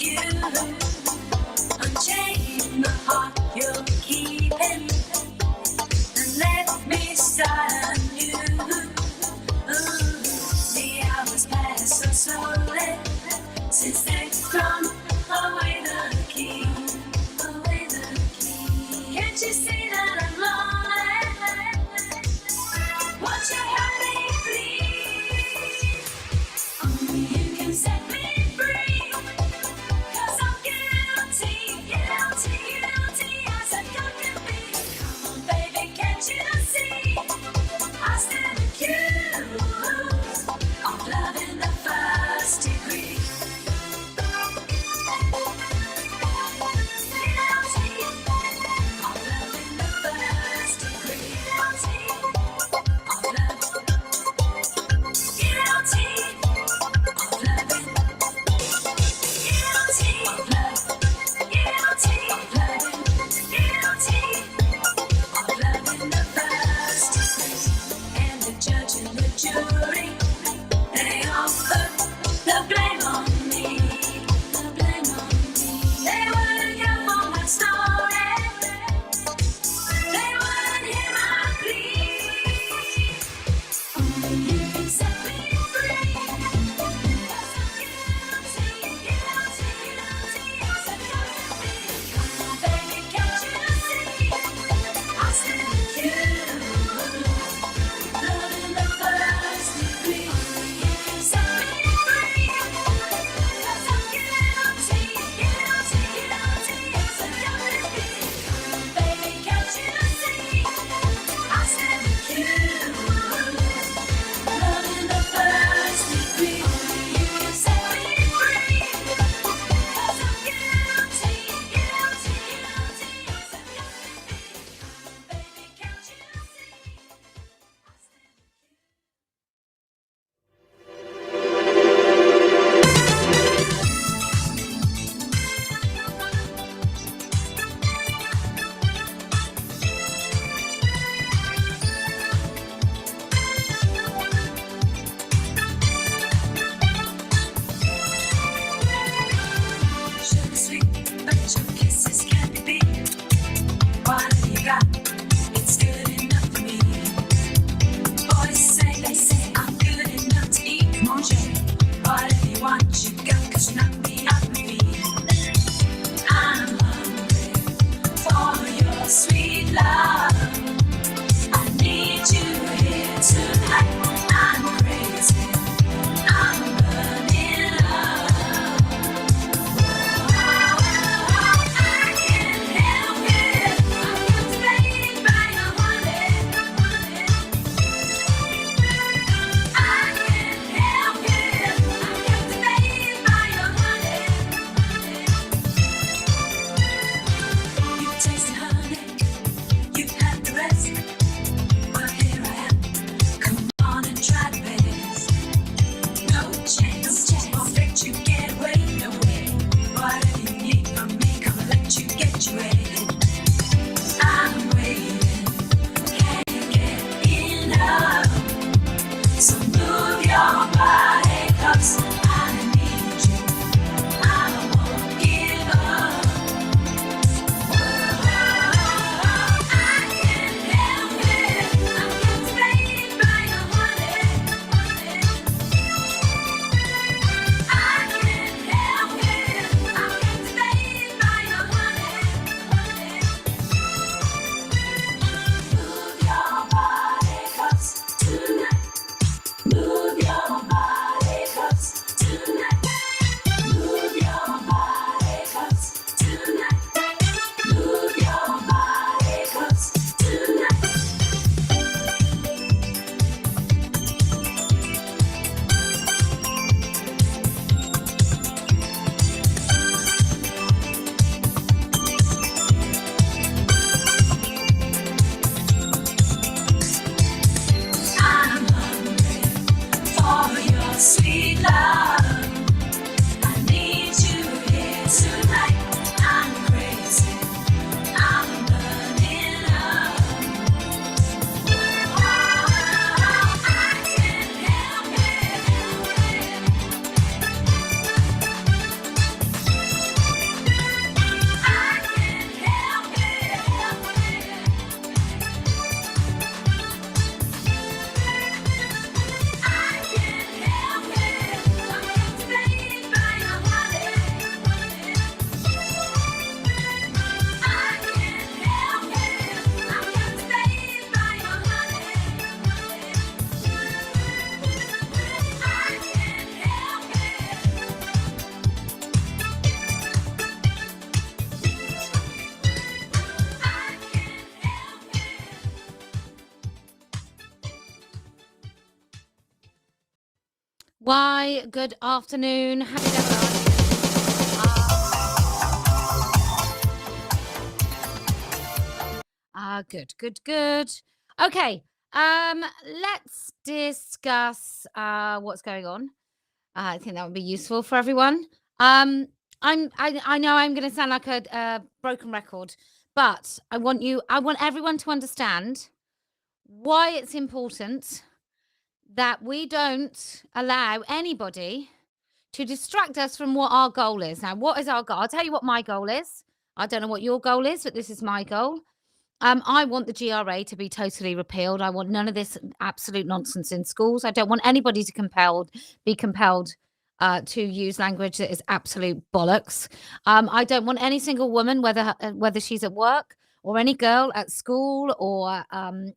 you. Unchain the heart you're keeping and let me start anew. Ooh, the hours pass so slowly since they've thrown away the key. Away the key. Can't you see that I'm lonely? Won't you help me, please? Only you can set me free. 'Cause I'm guilty, guilty, guilty as a girl can be. Come on, baby, can't you see? I stand accused of love in the first degree. Guilty of love in the Why, good afternoon. Happy good. Okay, let's discuss what's going on. I think that would be useful for everyone. I know I'm going to sound like a broken record, but I want everyone to understand why it's important that we don't allow anybody to distract us from what our goal is. Now, what is our goal? I'll tell you what my goal is. I don't know what your goal is, but this is my goal. I want the GRA to be totally repealed. I want none of this absolute nonsense in schools. I don't want anybody to be compelled to use language that is absolute bollocks. I don't want any single woman, whether she's at work or any girl at school or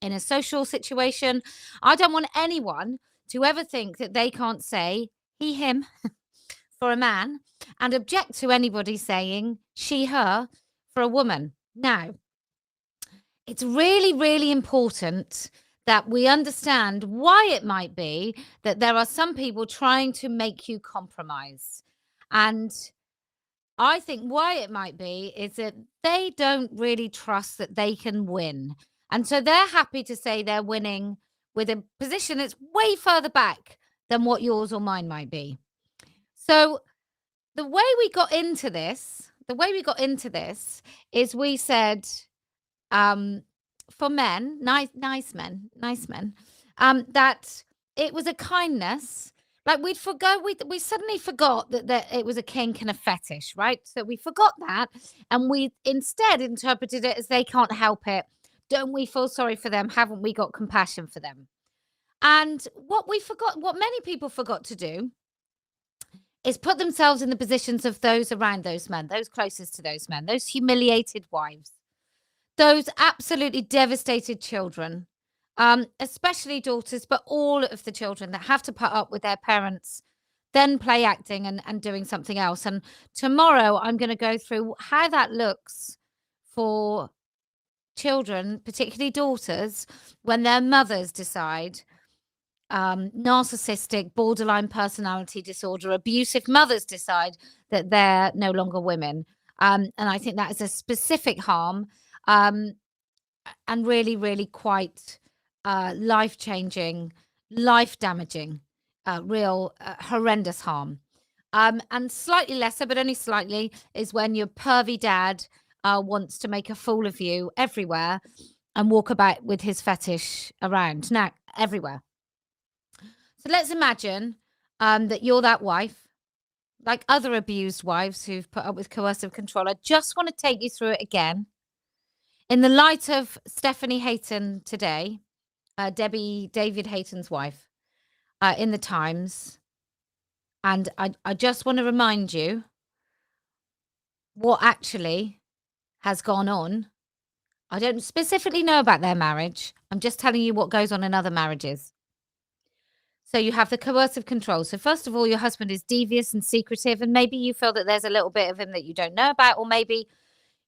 in a social situation, I don't want anyone to ever think that they can't say he, him for a man and object to anybody saying she, her for a woman. Now, it's really, really important that we understand why it might be that there are some people trying to make you compromise. And I think why it might be is that they don't really trust that they can win. And so they're happy to say they're winning with a position that's way further back than what yours or mine might be. So the way we got into this is we said, for men, nice men, that it was a kindness. Like we suddenly forgot that it was a kink and a fetish, right? So we forgot that, and we instead interpreted it as they can't help it. Don't we feel sorry for them? Haven't we got compassion for them? And what many people forgot to do is put themselves in the positions of those around those men, those closest to those men, those humiliated wives, those absolutely devastated children, especially daughters, but all of the children that have to put up with their parents then play acting and doing something else. And tomorrow I'm going to go through how that looks for children, particularly daughters, when their mothers decide narcissistic, borderline personality disorder, abusive mothers decide that they're no longer women. And I think that is a specific harm and really, really quite life-changing, life-damaging, real horrendous harm. And slightly lesser, but only slightly, is when your pervy dad wants to make a fool of you everywhere and walk about with his fetish around. Now, everywhere. So let's imagine that you're that wife, like other abused wives who've put up with coercive control. I just want to take you through it again. In the light of Stephanie Hayton today, David Hayton's wife, in the Times. And I just want to remind you what actually has gone on. I don't specifically know about their marriage. I'm just telling you what goes on in other marriages. So you have the coercive control. So first of all, your husband is devious and secretive, and maybe you feel that there's a little bit of him that you don't know about, or maybe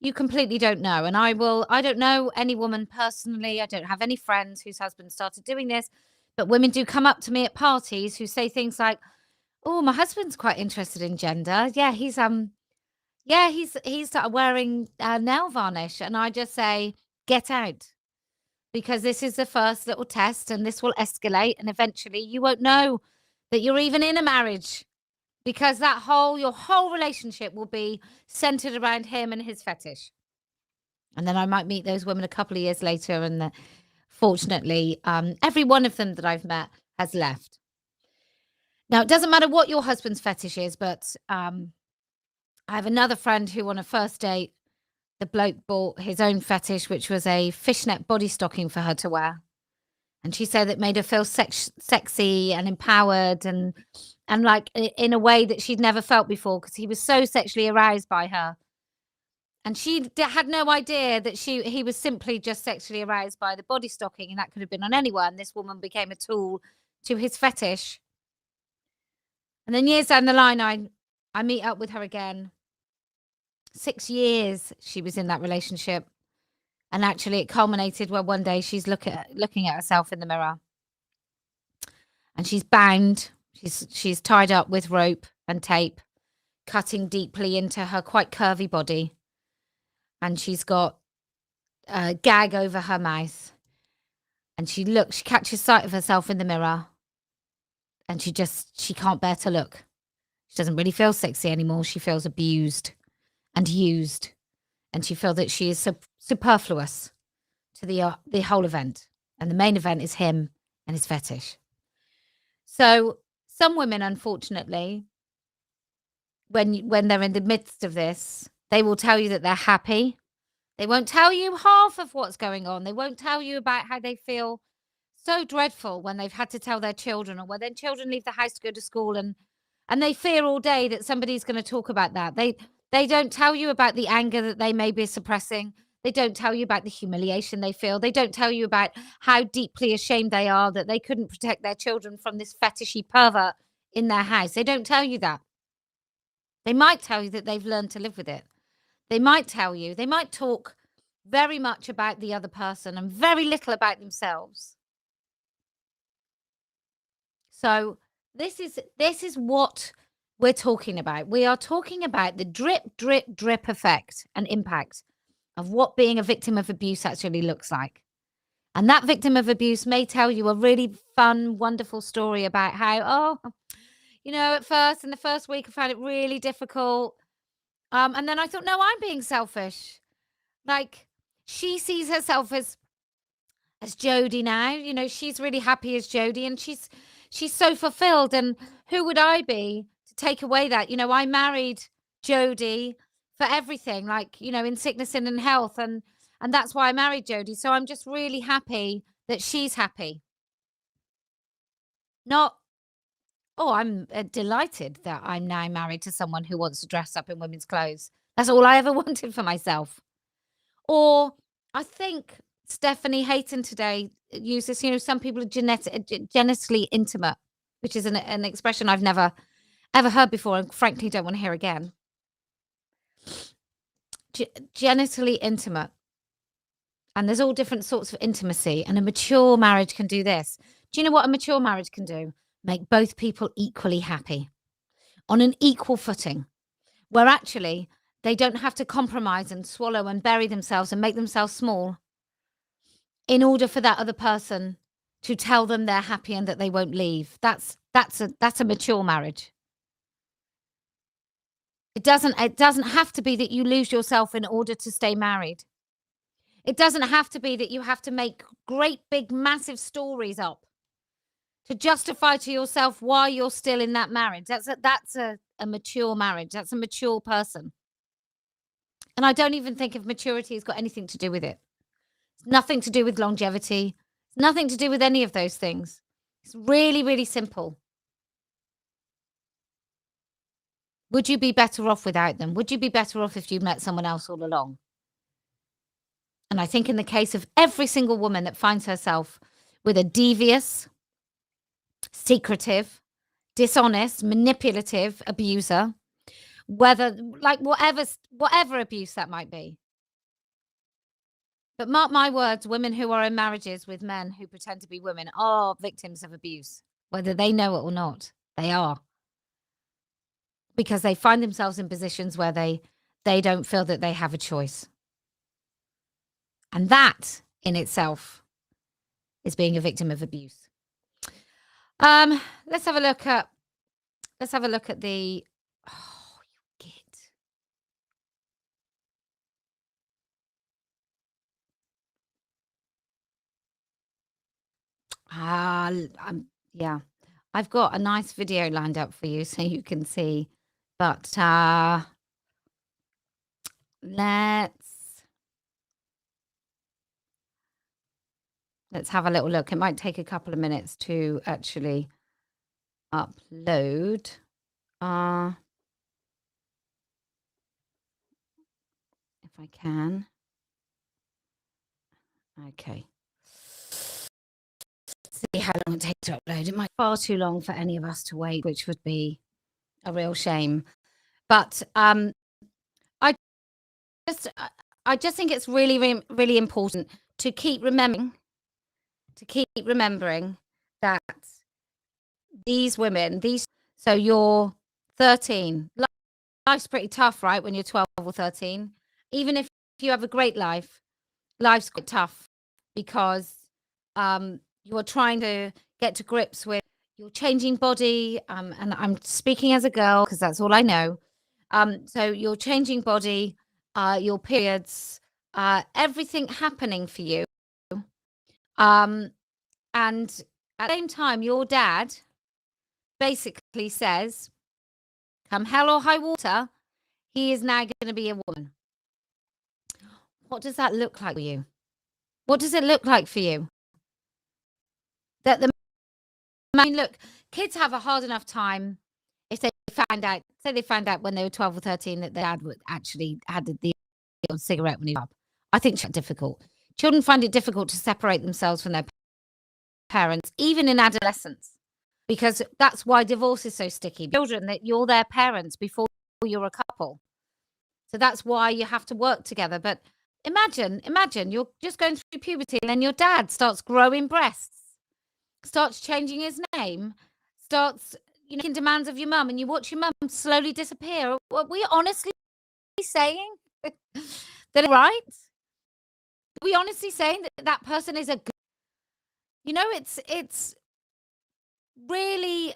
you completely don't know. And I don't know any woman personally. I don't have any friends whose husband started doing this, but women do come up to me at parties who say things like, "Oh, my husband's quite interested in gender. Yeah, he's started wearing nail varnish." And I just say, "Get out." Because this is the first little test and this will escalate. And eventually you won't know that you're even in a marriage because your whole relationship will be centered around him and his fetish. And then I might meet those women a couple of years later. And fortunately, every one of them that I've met has left. Now, it doesn't matter what your husband's fetish is, but I have another friend who on a first date, the bloke bought his own fetish, which was a fishnet body stocking for her to wear. And she said it made her feel sexy and empowered and like in a way that she'd never felt before because he was so sexually aroused by her. And she had no idea that he was simply just sexually aroused by the body stocking, and that could have been on anyone. This woman became a tool to his fetish. And then years down the line, I meet up with her again. 6 years she was in that relationship. And actually it culminated where one day she's looking at herself in the mirror. And she's bound She's tied up with rope and tape, cutting deeply into her quite curvy body, and she's got a gag over her mouth. And she catches sight of herself in the mirror, and she can't bear to look. She doesn't really feel sexy anymore. She feels abused and used, and she feels that she is superfluous to the whole event. And the main event is him and his fetish. So some women, unfortunately, when they're in the midst of this, they will tell you that they're happy. They won't tell you half of what's going on. They won't tell you about how they feel so dreadful when they've had to tell their children, or when their children leave the house to go to school and they fear all day that somebody's going to talk about that. They don't tell you about the anger that they may be suppressing. They don't tell you about the humiliation they feel. They don't tell you about how deeply ashamed they are that they couldn't protect their children from this fetishy pervert in their house. They don't tell you that. They might tell you that they've learned to live with it. They might talk very much about the other person and very little about themselves. So this is what we're talking about. We are talking about the drip, drip, drip effect and impact of what being a victim of abuse actually looks like. And that victim of abuse may tell you a really fun, wonderful story about how, at first, in the first week, I found it really difficult. And then I thought, no, I'm being selfish. Like, she sees herself as Jodie now. She's really happy as Jodie, and she's so fulfilled. And who would I be to take away that? I married Jodie for everything, like, in sickness and in health. And that's why I married Jodie. So I'm just really happy that she's happy. Not, I'm delighted that I'm now married to someone who wants to dress up in women's clothes. That's all I ever wanted for myself. Or I think Stephanie Hayton today used this, some people are genitally intimate, which is an expression I've never, ever heard before and frankly don't want to hear again. Genitally intimate. And there's all different sorts of intimacy, and a mature marriage can do this. Do you know what a mature marriage can do? Make both people equally happy on an equal footing, where actually they don't have to compromise and swallow and bury themselves and make themselves small in order for that other person to tell them they're happy and that they won't leave. That's a mature marriage. It doesn't have to be that you lose yourself in order to stay married. It doesn't have to be that you have to make great, big, massive stories up to justify to yourself why you're still in that marriage. That's a mature marriage. That's a mature person. And I don't even think if maturity has got anything to do with it. It's nothing to do with longevity. It's nothing to do with any of those things. It's really, really simple. Would you be better off without them? Would you be better off if you met someone else all along? And I think in the case of every single woman that finds herself with a devious, secretive, dishonest, manipulative abuser, whether like whatever abuse that might be. But mark my words, women who are in marriages with men who pretend to be women are victims of abuse, whether they know it or not. They are. Because they find themselves in positions where they don't feel that they have a choice. And that in itself is being a victim of abuse. Let's have a look at the you git. Yeah. I've got a nice video lined up for you so you can see. But let's have a little look. It might take a couple of minutes to actually upload. If I can. Okay. See how long it takes to upload. It might be far too long for any of us to wait, which would be a real shame. But I just think it's really, really important to keep remembering that these women, so you're 13. Life's pretty tough, right? When you're 12 or 13, even if you have a great life, life's quite tough because you're trying to get to grips with your changing body. And I'm speaking as a girl because that's all I know. So your changing body, your periods, everything happening for you. And at the same time, your dad basically says, come hell or high water, he is now going to be a woman. What does that look like for you? What does it look like for you? That the I mean, look, kids have a hard enough time if they found out, say they found out when they were 12 or 13 that their dad would actually had the cigarette when he was up. I think it's difficult. Children find it difficult to separate themselves from their parents, even in adolescence, because that's why divorce is so sticky. Children, that you're their parents before you're a couple. So that's why you have to work together. But imagine you're just going through puberty and then your dad starts growing breasts, starts changing his name, starts making demands of your mum, and you watch your mum slowly disappear. Are we honestly saying that right? Are we honestly saying that that person is a good? It's really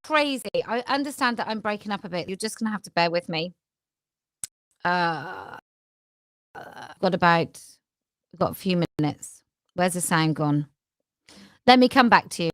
crazy. I understand that I'm breaking up a bit. You're just gonna have to bear with me. We've got a few minutes. Where's the sound gone? Let me come back to you.